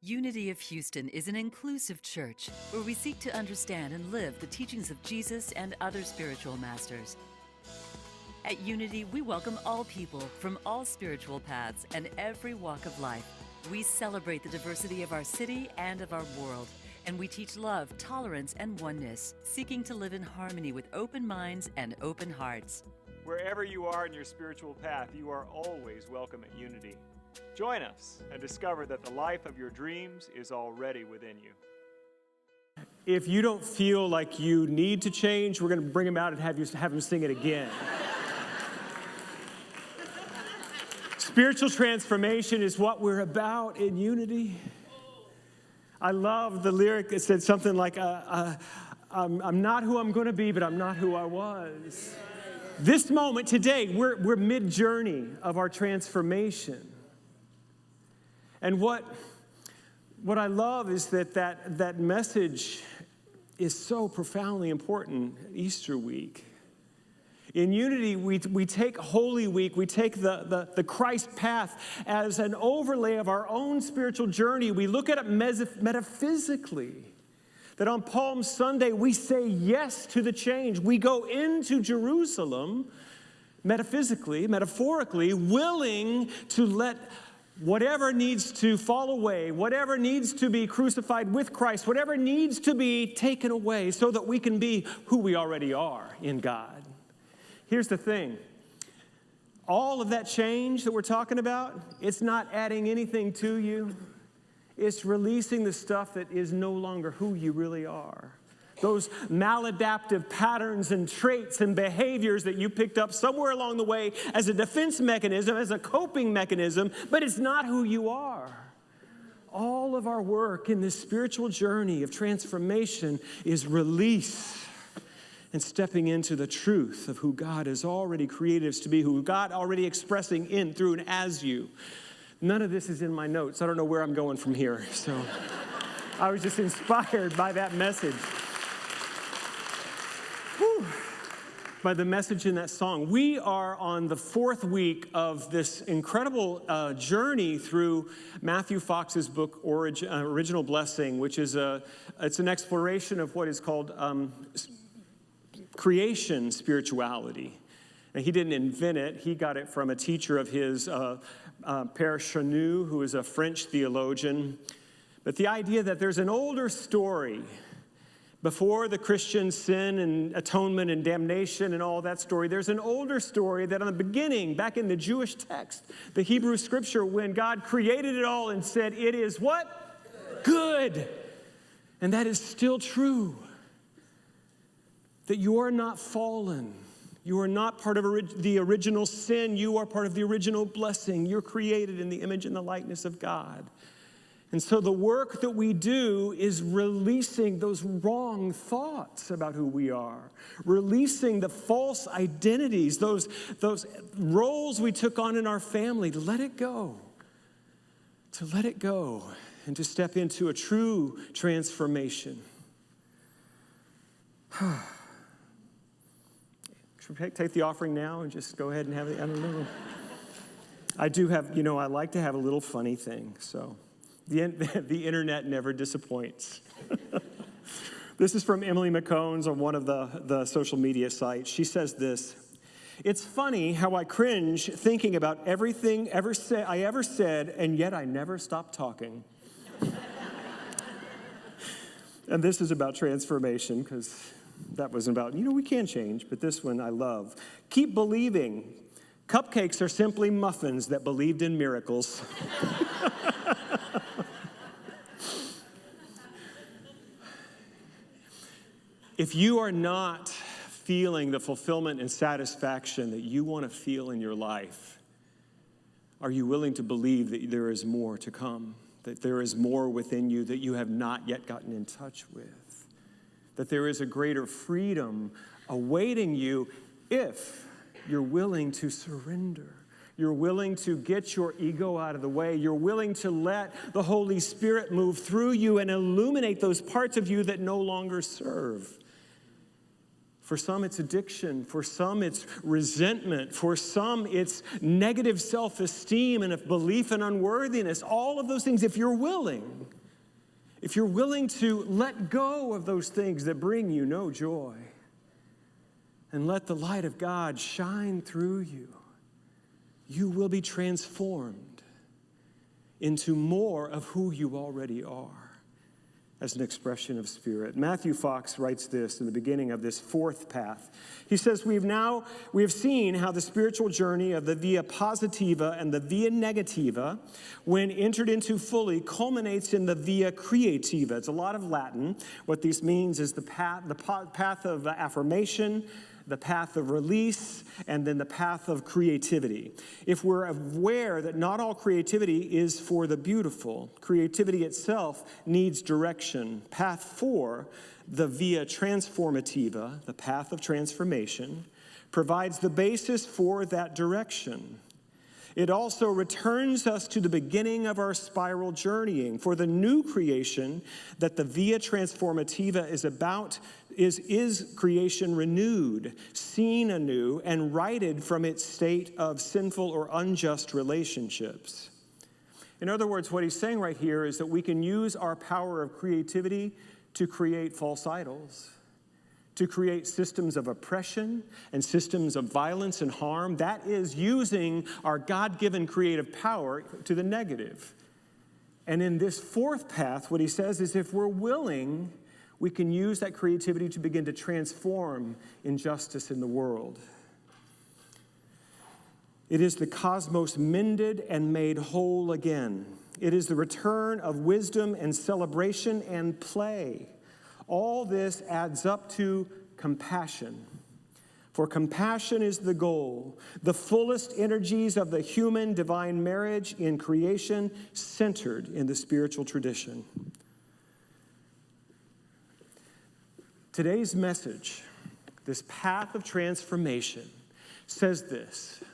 Unity of Houston is an inclusive church where we seek to understand and live the teachings of Jesus and other spiritual masters. At Unity, we welcome all people from all spiritual paths and every walk of life. We celebrate the diversity of our city and of our world, and we teach love, tolerance, and oneness, seeking to live in harmony with open minds and open hearts. Wherever you are in your spiritual path, you are always welcome at Unity. Join us and discover that the life of your dreams is already within you. If you don't feel like you need to change, we're going to bring them out and have them sing it again. Spiritual transformation is what we're about in Unity. I love the lyric that said something like, I'm not who I'm going to be, but I'm not who I was. This moment today, we're mid-journey of our transformation. And what I love is that message is so profoundly important Easter week. In Unity, we take Holy Week, we take the Christ path as an overlay of our own spiritual journey. We look at it metaphysically. That on Palm Sunday, we say yes to the change. We go into Jerusalem, metaphorically, willing to let whatever needs to fall away, whatever needs to be crucified with Christ, whatever needs to be taken away so that we can be who we already are in God. Here's the thing. All of that change that we're talking about, it's not adding anything to you. It's releasing the stuff that is no longer who you really are. Those maladaptive patterns and traits and behaviors that you picked up somewhere along the way as a defense mechanism, as a coping mechanism, but it's not who you are. All of our work in this spiritual journey of transformation is release and stepping into the truth of who God has already created us to be, who God already expressing in, through, and as you. None of this is in my notes. I don't know where I'm going from here. So I was just inspired by that message. Whew. By the message in that song. We are on the fourth week of this incredible journey through Matthew Fox's book, Original Blessing, which is it's an exploration of what is called creation spirituality. Now, he didn't invent it. He got it from a teacher of his, Père Chanu, who is a French theologian. But the idea that there's an older story before the Christian sin and atonement and damnation and all that story, there's an older story that in the beginning, back in the Jewish text, the Hebrew scripture, when God created it all and said, it is what? Good. And that is still true. That you are not fallen. You are not part of the original sin. You are part of the original blessing. You're created in the image and the likeness of God. And so the work that we do is releasing those wrong thoughts about who we are, releasing the false identities, those roles we took on in our family, to let it go, and to step into a true transformation. Should we take the offering now and just go ahead and have it? I don't know. I do have, I like to have a little funny thing, so. The internet never disappoints. This is from Emily McCones on one of the social media sites. She says this: "It's funny how I cringe thinking about everything I ever said, and yet I never stopped talking." And this is about transformation, because that wasn't about, we can change, but this one I love. "Keep believing. Cupcakes are simply muffins that believed in miracles." If you are not feeling the fulfillment and satisfaction that you want to feel in your life, are you willing to believe that there is more to come, that there is more within you that you have not yet gotten in touch with, that there is a greater freedom awaiting you if you're willing to surrender? You're willing to get your ego out of the way. You're willing to let the Holy Spirit move through you and illuminate those parts of you that no longer serve. For some, it's addiction. For some, it's resentment. For some, it's negative self-esteem and a belief in unworthiness. All of those things, if you're willing to let go of those things that bring you no joy and let the light of God shine through you, you will be transformed into more of who you already are as an expression of spirit. Matthew Fox writes this in the beginning of this fourth path. He says, we have seen how the spiritual journey of the via positiva and the via negativa, when entered into fully, culminates in the via creativa. It's a lot of Latin. What this means is the path of affirmation, the path of release, and then the path of creativity. If we're aware that not all creativity is for the beautiful, creativity itself needs direction. Path 4, the via transformativa, the path of transformation, provides the basis for that direction. It also returns us to the beginning of our spiral journeying. For the new creation that the via transformativa is about is creation renewed, seen anew, and righted from its state of sinful or unjust relationships. In other words, what he's saying right here is that we can use our power of creativity to create false idols, to create systems of oppression and systems of violence and harm. That is using our God-given creative power to the negative. And in this fourth path, what he says is if we're willing, we can use that creativity to begin to transform injustice in the world. It is the cosmos mended and made whole again. It is the return of wisdom and celebration and play. All this adds up to compassion. For compassion is the goal, the fullest energies of the human divine marriage in creation centered in the spiritual tradition. Today's message, this path of transformation, says this: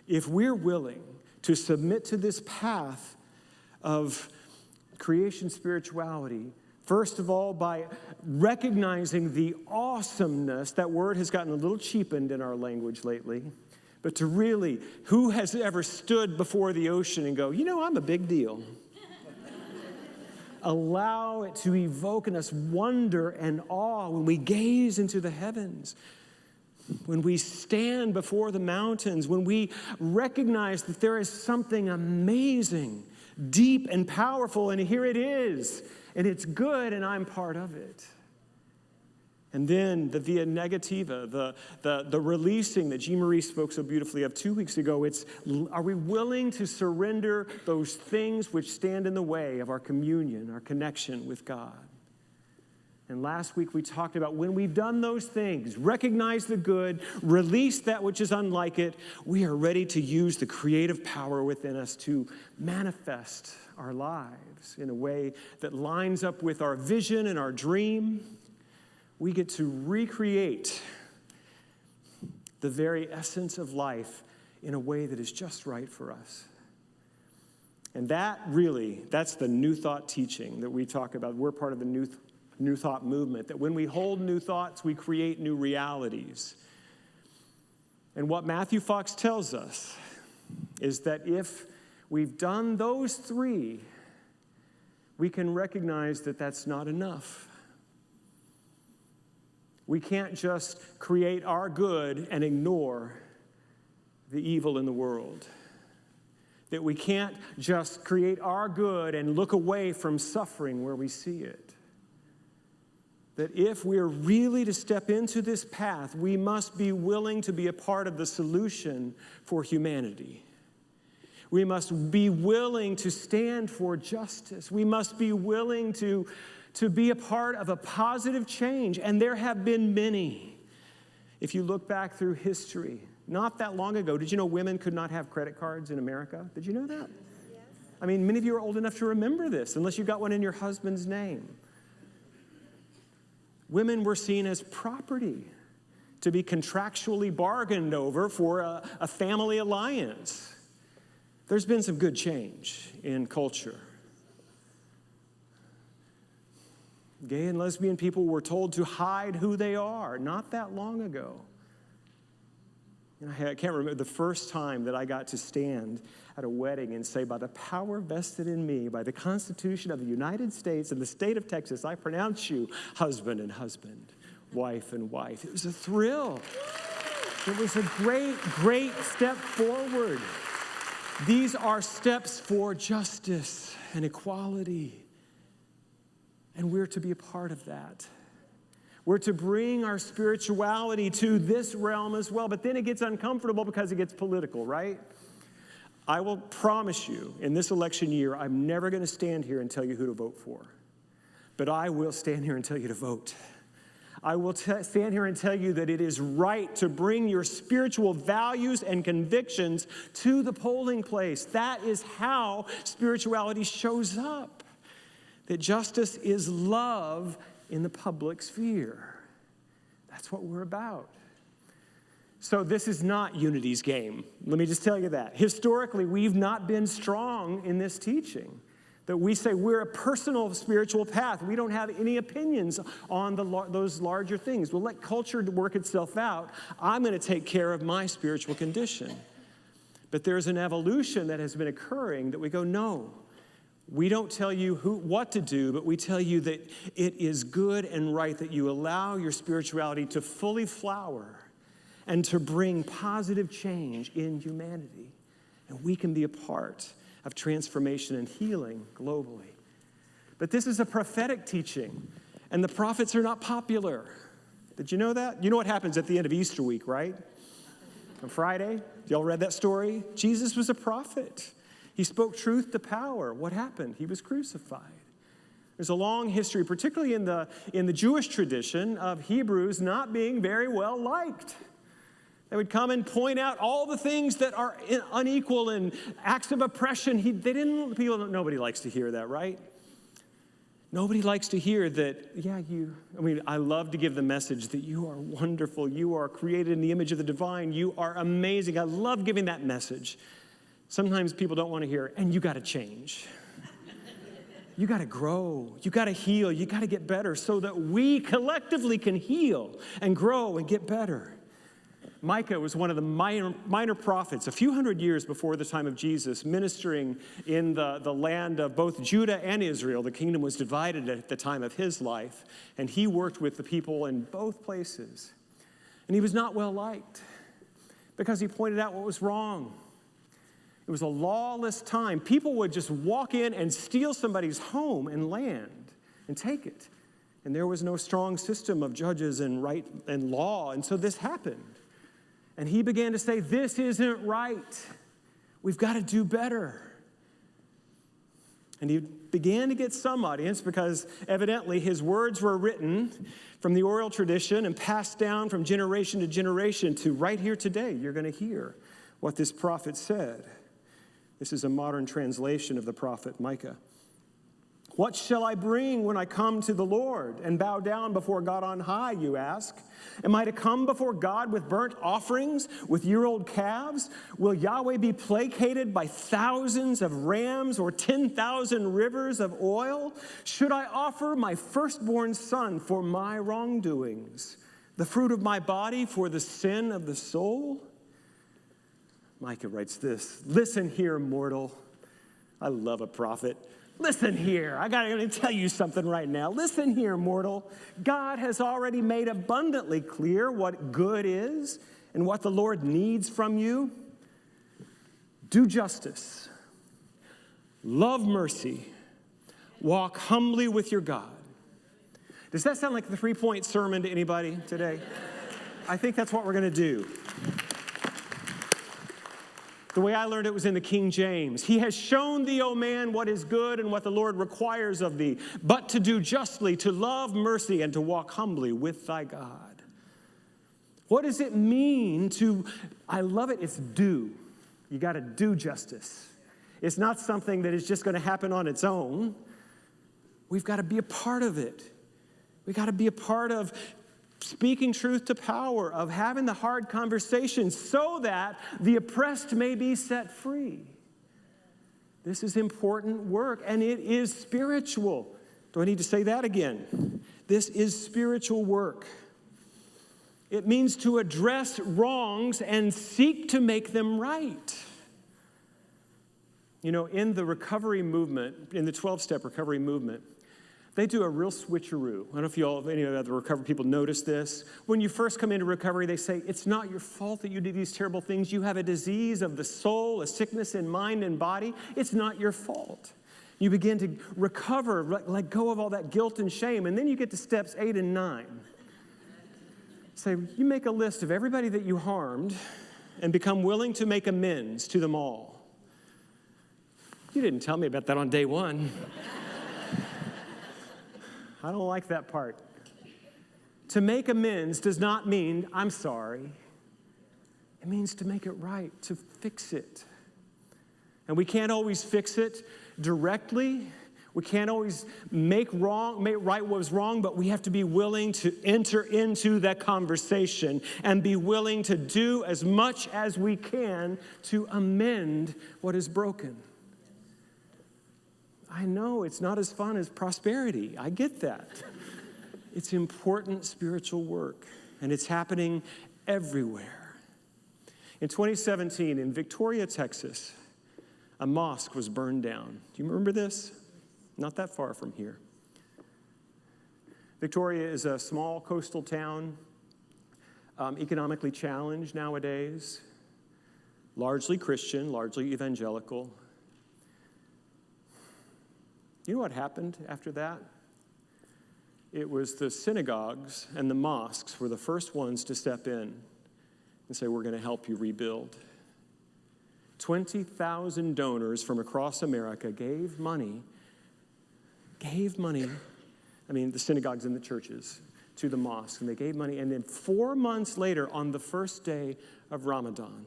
if we're willing to submit to this path of creation spirituality, first of all, by recognizing the awesomeness, that word has gotten a little cheapened in our language lately, but to really, who has ever stood before the ocean and go, you know, I'm a big deal? Allow it to evoke in us wonder and awe when we gaze into the heavens, when we stand before the mountains, when we recognize that there is something amazing, deep and powerful, and here it is. And it's good, and I'm part of it. And then the via negativa, the releasing that Jean Marie spoke so beautifully of 2 weeks ago, are we willing to surrender those things which stand in the way of our communion, our connection with God? And last week we talked about when we've done those things, recognize the good, release that which is unlike it, we are ready to use the creative power within us to manifest our lives in a way that lines up with our vision and our dream. We get to recreate the very essence of life in a way that is just right for us. And that's the New Thought teaching that we talk about. We're part of the New Thought movement, that when we hold new thoughts, we create new realities. And what Matthew Fox tells us is that if we've done those three, we can recognize that that's not enough. We can't just create our good and ignore the evil in the world. That we can't just create our good and look away from suffering where we see it. That if we're really to step into this path, we must be willing to be a part of the solution for humanity. We must be willing to stand for justice. We must be willing to be a part of a positive change. And there have been many. If you look back through history, not that long ago, did you know women could not have credit cards in America? Did you know that? Yes. I mean, many of you are old enough to remember this, unless you got one in your husband's name. Women were seen as property to be contractually bargained over for a family alliance. There's been some good change in culture. Gay and lesbian people were told to hide who they are not that long ago. And I can't remember the first time that I got to stand at a wedding and say, by the power vested in me, by the Constitution of the United States and the state of Texas, I pronounce you husband and husband, wife and wife. It was a thrill. It was a great, great step forward. These are steps for justice and equality. And we're to be a part of that. We're to bring our spirituality to this realm as well. But then it gets uncomfortable because it gets political, right? I will promise you, in this election year, I'm never going to stand here and tell you who to vote for. But I will stand here and tell you to vote. I will stand here and tell you that it is right to bring your spiritual values and convictions to the polling place. That is how spirituality shows up. That justice is love in the public sphere. That's what we're about. So this is not Unity's game. Let me just tell you that. Historically, we've not been strong in this teaching. That we say we're a personal spiritual path. We don't have any opinions on those larger things. We'll let culture work itself out. I'm going to take care of my spiritual condition. But there's an evolution that has been occurring that we go, no. We don't tell you what to do, but we tell you that it is good and right that you allow your spirituality to fully flower and to bring positive change in humanity. And we can be a part of transformation and healing globally. But this is a prophetic teaching, and the prophets are not popular. Did you know that? You know what happens at the end of Easter week, right? On Friday, y'all read that story? Jesus was a prophet. He spoke truth to power. What happened? He was crucified. There's a long history, particularly in the Jewish tradition, of Hebrews not being very well liked. They would come and point out all the things that are unequal and acts of oppression. Nobody likes to hear that, right? Nobody likes to hear that, I love to give the message that you are wonderful. You are created in the image of the divine. You are amazing. I love giving that message. Sometimes people don't want to hear, and you got to change. You got to grow. You got to heal. You got to get better so that we collectively can heal and grow and get better. Micah was one of the minor prophets, a few hundred years before the time of Jesus, ministering in the land of both Judah and Israel. The kingdom was divided at the time of his life, and he worked with the people in both places. And he was not well liked because he pointed out what was wrong. It was a lawless time. People would just walk in and steal somebody's home and land and take it. And there was no strong system of judges and right and law, and so this happened. And he began to say, this isn't right. We've got to do better. And he began to get some audience because evidently his words were written from the oral tradition and passed down from generation to generation to right here today. You're going to hear what this prophet said. This is a modern translation of the prophet Micah. What shall I bring when I come to the Lord and bow down before God on high, you ask? Am I to come before God with burnt offerings, with year-old calves? Will Yahweh be placated by thousands of rams or 10,000 rivers of oil? Should I offer my firstborn son for my wrongdoings, the fruit of my body for the sin of the soul? Micah writes this, listen here, mortal. I love a prophet. Listen here, I got to tell you something right now. Listen here, mortal. God has already made abundantly clear what good is and what the Lord needs from you. Do justice, love mercy, walk humbly with your God. Does that sound like the 3-point sermon to anybody today? I think that's what we're going to do. The way I learned it was in the King James. He has shown thee, O man, what is good and what the Lord requires of thee, but to do justly, to love mercy, and to walk humbly with thy God. What does it mean to, I love it, it's do. You got to do justice. It's not something that is just going to happen on its own. We've got to be a part of it. We've got to be a part of speaking truth to power, of having the hard conversations so that the oppressed may be set free. This is important work, and it is spiritual. Do I need to say that again? This is spiritual work. It means to address wrongs and seek to make them right. You know, in the recovery movement, in the 12-step recovery movement, they do a real switcheroo. I don't know if any of the recovery people notice this. When you first come into recovery, they say, it's not your fault that you did these terrible things. You have a disease of the soul, a sickness in mind and body. It's not your fault. You begin to recover, let go of all that guilt and shame, and then you get to steps 8 and 9. Say, you make a list of everybody that you harmed and become willing to make amends to them all. You didn't tell me about that on day 1. I don't like that part. To make amends does not mean I'm sorry. It means to make it right, to fix it. And we can't always fix it directly. We can't always make right what was wrong, but we have to be willing to enter into that conversation and be willing to do as much as we can to amend what is broken. I know it's not as fun as prosperity. I get that. It's important spiritual work, and it's happening everywhere. In 2017, in Victoria, Texas, a mosque was burned down. Do you remember this? Not that far from here. Victoria is a small coastal town, economically challenged nowadays, largely Christian, largely evangelical. You know what happened after that? It was the synagogues and the mosques were the first ones to step in and say, we're going to help you rebuild. 20,000 donors from across America gave money, the synagogues and the churches, to the mosque, and they gave money. And then 4 months later, on the first day of Ramadan,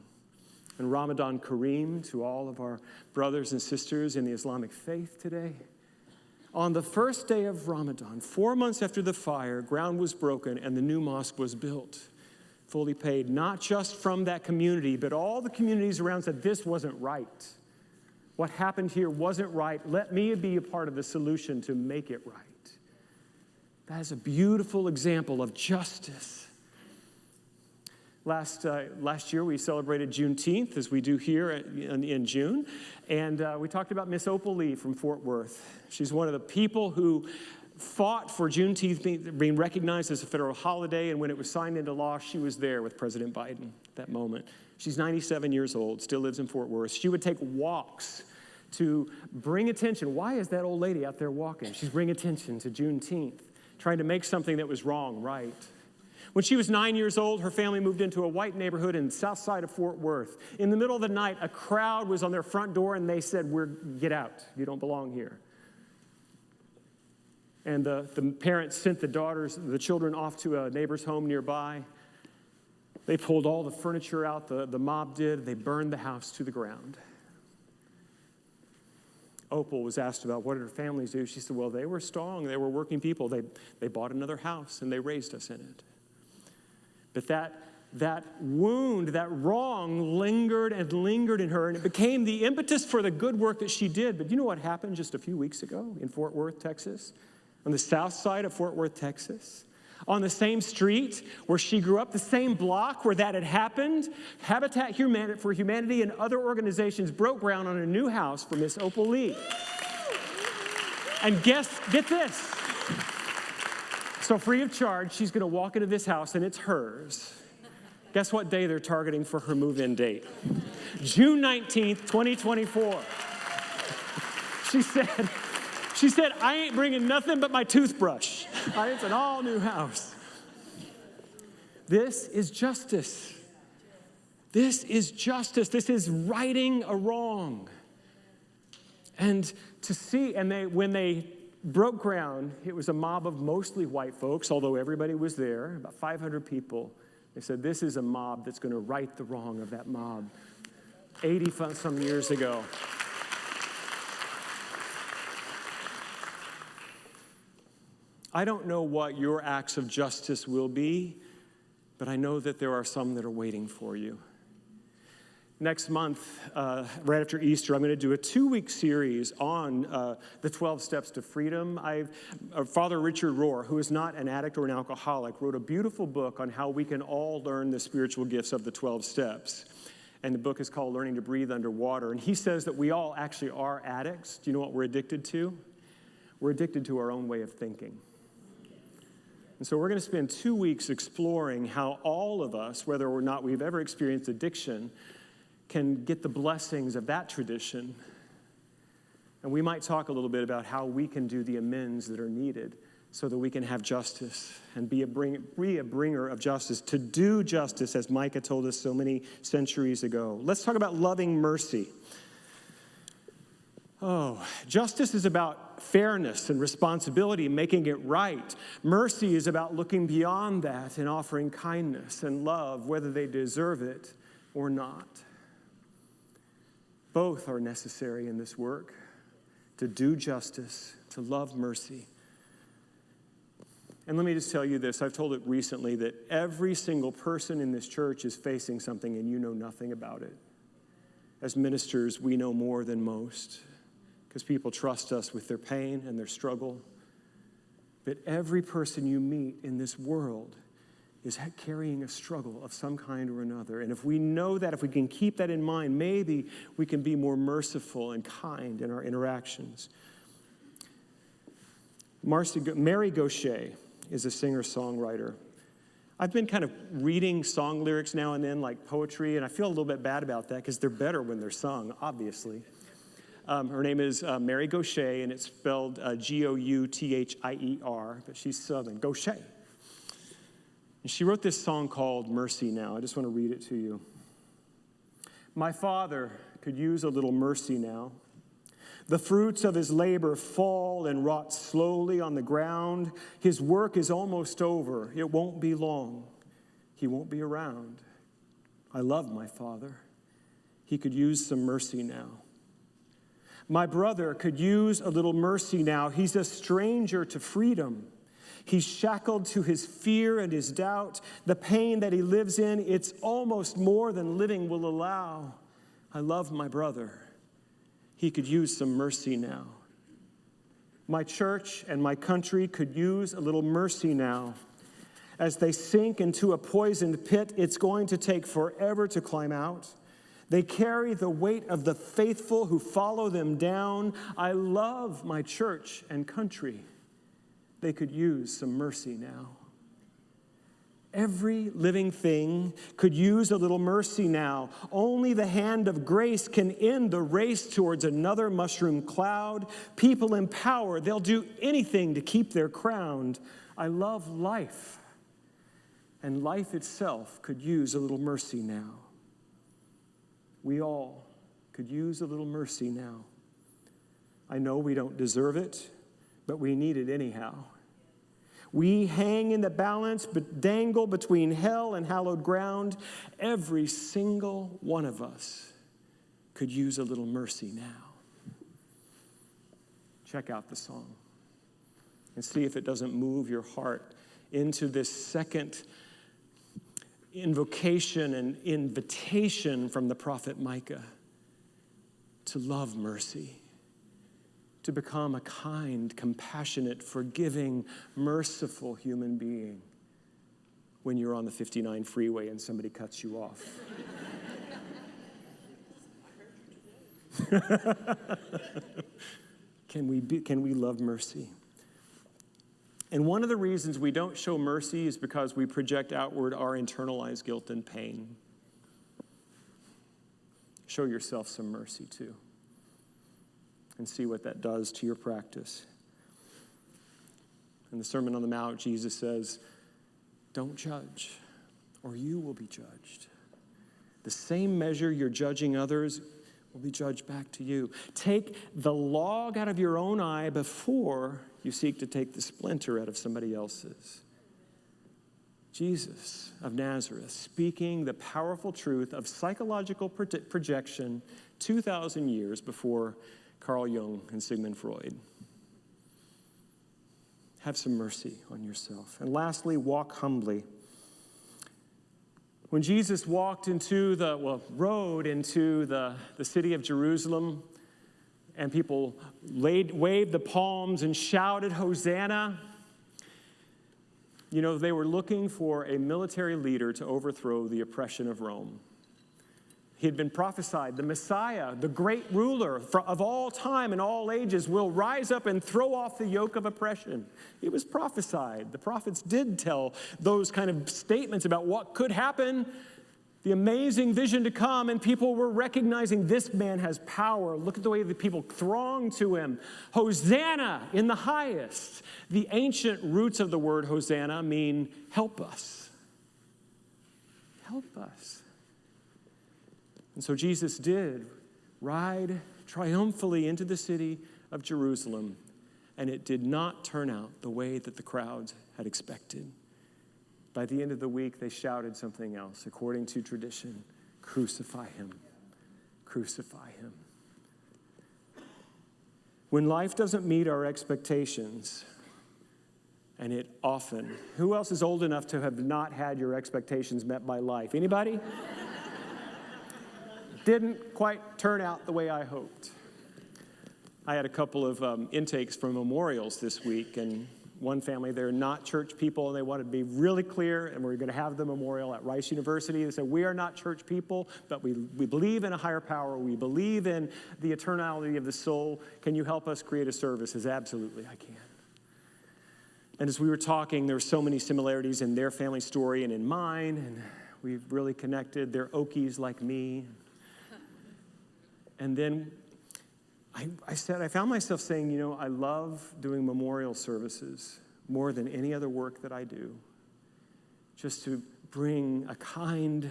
and Ramadan Kareem to all of our brothers and sisters in the Islamic faith today, on the first day of Ramadan, 4 months after the fire, ground was broken and the new mosque was built, fully paid, not just from that community, but all the communities around said, this wasn't right. What happened here wasn't right. Let me be a part of the solution to make it right. That is a beautiful example of justice. Last year, we celebrated Juneteenth, as we do here in June, and we talked about Miss Opal Lee from Fort Worth. She's one of the people who fought for Juneteenth being recognized as a federal holiday, and when it was signed into law, she was there with President Biden at that moment. She's 97 years old, still lives in Fort Worth. She would take walks to bring attention. Why is that old lady out there walking? She's bringing attention to Juneteenth, trying to make something that was wrong right. When she was 9 years old, her family moved into a white neighborhood in the south side of Fort Worth. In the middle of the night, a crowd was on their front door, and they said, get out. You don't belong here. And the parents sent the children off to a neighbor's home nearby. They pulled all the furniture out, the mob did. They burned the house to the ground. Opal was asked about what did her families do. She said, well, they were strong. They were working people. They bought another house, and they raised us in it. But that wound, that wrong lingered and lingered in her, and it became the impetus for the good work that she did. But you know what happened just a few weeks ago in Fort Worth, Texas? On the south side of Fort Worth, Texas? On the same street where she grew up, the same block where that had happened, Habitat for Humanity and other organizations broke ground on a new house for Miss Opal Lee. And get this. So free of charge, she's going to walk into this house, and it's hers. Guess what day they're targeting for her move-in date? June 19th, 2024. She said, I ain't bringing nothing but my toothbrush. It's an all-new house. This is justice. This is justice. This is righting a wrong. And to see, when they broke ground, it was a mob of mostly white folks, although everybody was there, about 500 people. They said, this is a mob that's going to right the wrong of that mob 80-some years ago. I don't know what your acts of justice will be, but I know that there are some that are waiting for you. Next month, right after Easter, I'm going to do a 2-week series on the 12 steps to freedom. Father Richard Rohr, who is not an addict or an alcoholic, wrote a beautiful book on how we can all learn the spiritual gifts of the 12 steps. And the book is called Learning to Breathe Underwater. And he says that we all actually are addicts. Do you know what we're addicted to? We're addicted to our own way of thinking. And so we're going to spend 2 weeks exploring how all of us, whether or not we've ever experienced addiction, can get the blessings of that tradition. And we might talk a little bit about how we can do the amends that are needed so that we can have justice and be a bringer of justice, to do justice, as Micah told us so many centuries ago. Let's talk about loving mercy. Oh, justice is about fairness and responsibility, making it right. Mercy is about looking beyond that and offering kindness and love, whether they deserve it or not. Both are necessary in this work, to do justice, to love mercy. And let me just tell you this. I've told it recently that every single person in this church is facing something and you know nothing about it. As ministers, we know more than most because people trust us with their pain and their struggle. But every person you meet in this world is carrying a struggle of some kind or another. And if we know that, if we can keep that in mind, maybe we can be more merciful and kind in our interactions. Mary Gauthier is a singer-songwriter. I've been kind of reading song lyrics now and then, like poetry, and I feel a little bit bad about that because they're better when they're sung, obviously. Her name is Mary Gauthier, and it's spelled Gouthier, but she's Southern. Gauthier. And she wrote this song called Mercy Now. I just want to read it to you. My father could use a little mercy now. The fruits of his labor fall and rot slowly on the ground. His work is almost over. It won't be long. He won't be around. I love my father. He could use some mercy now. My brother could use a little mercy now. He's a stranger to freedom. He's shackled to his fear and his doubt. The pain that he lives in, it's almost more than living will allow. I love my brother. He could use some mercy now. My church and my country could use a little mercy now. As they sink into a poisoned pit, it's going to take forever to climb out. They carry the weight of the faithful who follow them down. I love my church and country. They could use some mercy now. Every living thing could use a little mercy now. Only the hand of grace can end the race towards another mushroom cloud. People in power, they'll do anything to keep their crown. I love life, and life itself could use a little mercy now. We all could use a little mercy now. I know we don't deserve it, but we need it anyhow. We hang in the balance, but dangle between hell and hallowed ground. Every single one of us could use a little mercy now. Check out the song and see if it doesn't move your heart into this second invocation and invitation from the prophet Micah to love mercy, to become a kind, compassionate, forgiving, merciful human being when you're on the 59 freeway and somebody cuts you off. Can we love mercy? And one of the reasons we don't show mercy is because we project outward our internalized guilt and pain. Show yourself some mercy too, and see what that does to your practice. In the Sermon on the Mount, Jesus says, don't judge, or you will be judged. The same measure you're judging others will be judged back to you. Take the log out of your own eye before you seek to take the splinter out of somebody else's. Jesus of Nazareth, speaking the powerful truth of psychological projection 2,000 years before Carl Jung and Sigmund Freud. Have some mercy on yourself. And lastly, walk humbly. When Jesus rode into the city of Jerusalem, and people waved the palms and shouted, Hosanna, they were looking for a military leader to overthrow the oppression of Rome. He had been prophesied, the Messiah, the great ruler of all time and all ages, will rise up and throw off the yoke of oppression. It was prophesied. The prophets did tell those kind of statements about what could happen, the amazing vision to come, and people were recognizing this man has power. Look at the way the people thronged to him. Hosanna in the highest. The ancient roots of the word Hosanna mean help us. Help us. And so Jesus did ride triumphantly into the city of Jerusalem, and it did not turn out the way that the crowds had expected. By the end of the week, they shouted something else. According to tradition, crucify him, crucify him. When life doesn't meet our expectations, and it often, who else is old enough to have not had your expectations met by life? Anybody? Didn't quite turn out the way I hoped. I had a couple of intakes from memorials this week, and one family, they're not church people, and they wanted to be really clear, and we're going to have the memorial at Rice University. They said, we are not church people, but we believe in a higher power. We believe in the eternality of the soul. Can you help us create a service? I said, absolutely, I can. And as we were talking, there were so many similarities in their family story and in mine, and we've really connected. They're Okies like me. And then I found myself saying, I love doing memorial services more than any other work that I do, just to bring a kind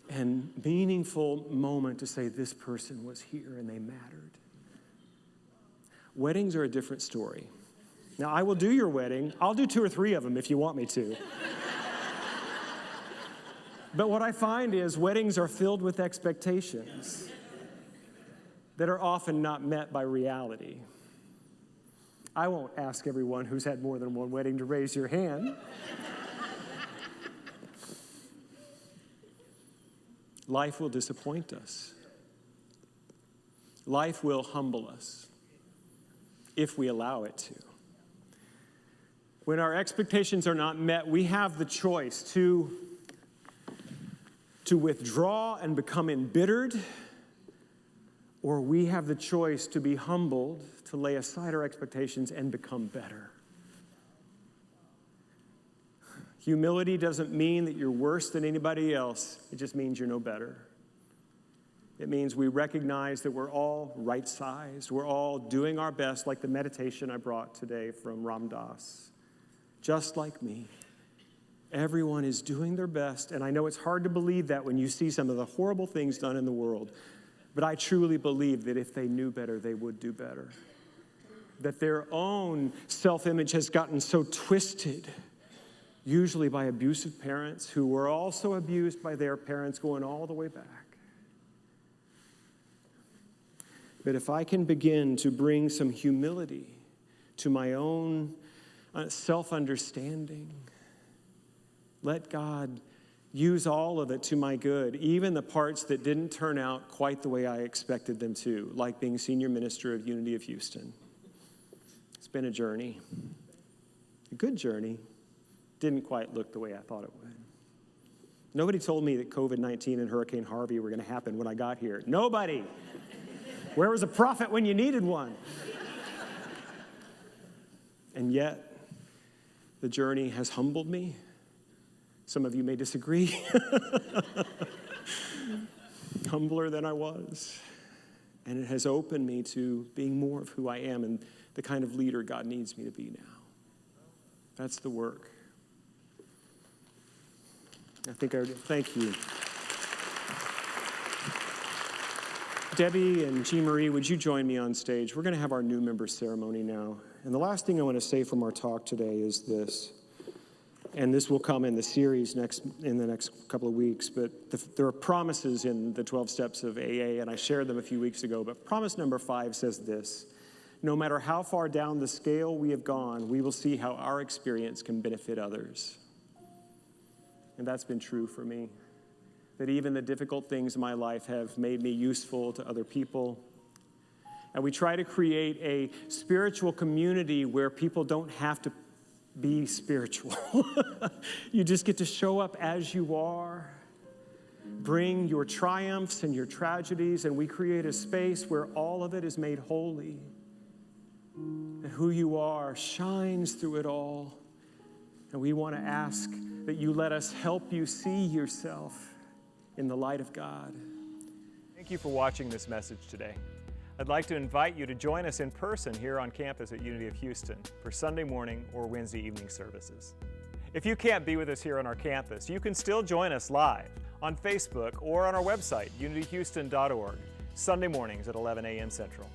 and meaningful moment to say this person was here and they mattered. Weddings are a different story. Now, I will do your wedding. I'll do 2 or 3 of them if you want me to. But what I find is weddings are filled with expectations that are often not met by reality. I won't ask everyone who's had more than one wedding to raise your hand. Life will disappoint us. Life will humble us if we allow it to. When our expectations are not met, we have the choice to withdraw and become embittered, or we have the choice to be humbled, to lay aside our expectations and become better. Humility doesn't mean that you're worse than anybody else. It just means you're no better. It means we recognize that we're all right-sized. We're all doing our best, like the meditation I brought today from Ram Dass. Just like me. Everyone is doing their best, and I know it's hard to believe that when you see some of the horrible things done in the world. But I truly believe that if they knew better, they would do better. That their own self-image has gotten so twisted, usually by abusive parents who were also abused by their parents going all the way back. But if I can begin to bring some humility to my own self-understanding, let God use all of it to my good, even the parts that didn't turn out quite the way I expected them to, like being senior minister of Unity of Houston. It's been a journey, a good journey. Didn't quite look the way I thought it would. Nobody told me that COVID-19 and Hurricane Harvey were going to happen when I got here. Nobody. Where was a prophet when you needed one? And yet, the journey has humbled me. Some of you may disagree. Humbler than I was. And it has opened me to being more of who I am and the kind of leader God needs me to be now. That's the work. Thank you. Debbie and Jean Marie, would you join me on stage? We're going to have our new member ceremony now. And the last thing I want to say from our talk today is this. And this will come in the series in the next couple of weeks, but there are promises in the 12 steps of AA, and I shared them a few weeks ago. But promise number 5 says this: no matter how far down the scale we have gone, we will see how our experience can benefit others. And that's been true for me. That even the difficult things in my life have made me useful to other people. And we try to create a spiritual community where people don't have to be spiritual. You just get to show up as you are. Bring your triumphs and your tragedies, and we create a space where all of it is made holy. And who you are shines through it all. And we want to ask that you let us help you see yourself in the light of God. Thank you for watching this message today. I'd like to invite you to join us in person here on campus at Unity of Houston for Sunday morning or Wednesday evening services. If you can't be with us here on our campus, you can still join us live on Facebook or on our website, unityhouston.org, Sunday mornings at 11 a.m. Central.